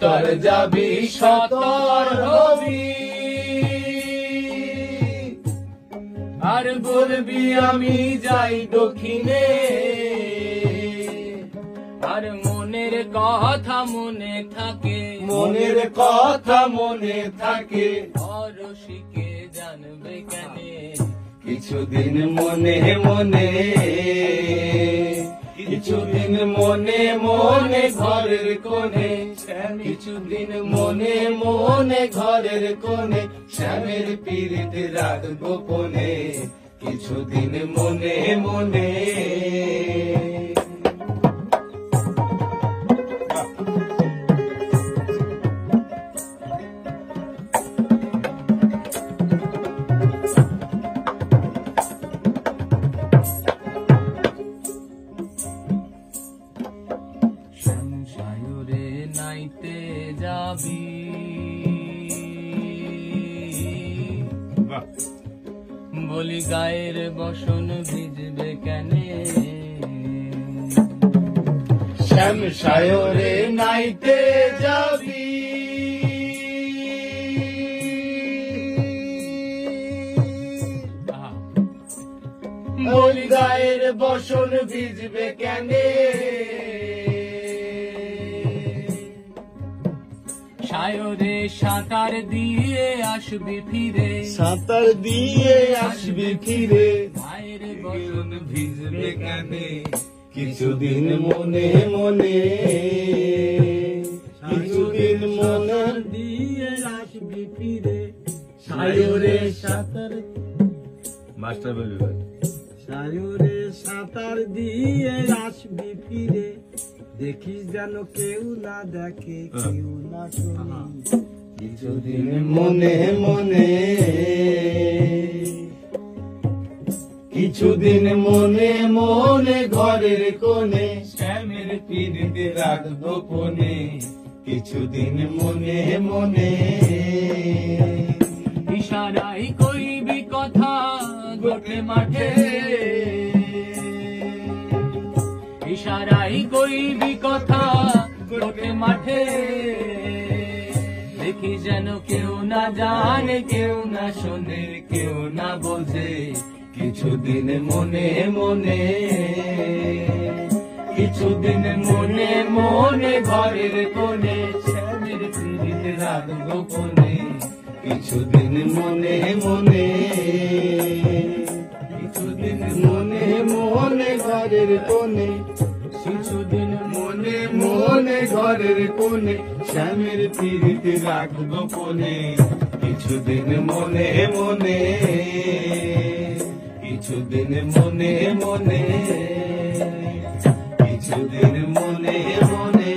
উত্তর যাবি সতর হবি, আর বলবি আমি যাই দক্ষিণে, আর মনের কথা মনে থাকে, মনের কথা মনে থাকে, অরসিকে জানবে কেনে, কিছুদিন মনে মনে, কিছুদিন মনে মনে ঘরের কোণে, কিছুদিন মনে মনে ঘরের কোণে, শ্যামের পীড়িত রাত গোপনে, কিছুদিন মনে মনে। সায়রে নাইতে যাবি, বলি গায়ের বসন ভিজবে কেনে, শ্যাম সায়রে নাইতে যাবি, বলি গায়ের বসন ভিজবে কেনে, সায়রে সাঁতার দিয়ে আসবি ফিরে, সাঁতার দিয়ে আসবি ফিরে, গায়ের বসন ভিজবে কেনে, কিছুদিন মনে মনে, কিছুদিন মনে দিয়ে আসবি ফিরে, সায়রে সাঁতার, মাস্টার বলবি ভাই, সায়রে সাঁতার দিয়ে আসবি ফিরে, দেখিস যেন কেউ না দেখে কেউ না শোনে, কিছুদিন মনে মনে, কিছুদিন মনে মনে ঘরের কোণে, শ্যামের পীড়িত রাত গোপনে, কিছুদিন মনে মনে। ইশারাই কইবি কথা গোটে মাঠে, ইশারাই কইবি কথা গোটে মাঠে, দেখি যেন কেউ না জানে কেউ না শোনে কেউ না বোঝে, কিছুদিন মনে মনে, কিছুদিন মনে মনে ঘরের কোণে, শ্যামের পীড়িত রাত গোপনে, কিছুদিন মনে মনে, কিছুদিন মনে মনে ঘরের কোণে, কিছুদিন মনে মনে ঘরের কোণে, শ্যামের পীড়িত রাত গোপনে, কিছুদিন মনে মনে, কিছুদিন মনে মনে, কিছুদিন মনে মনে।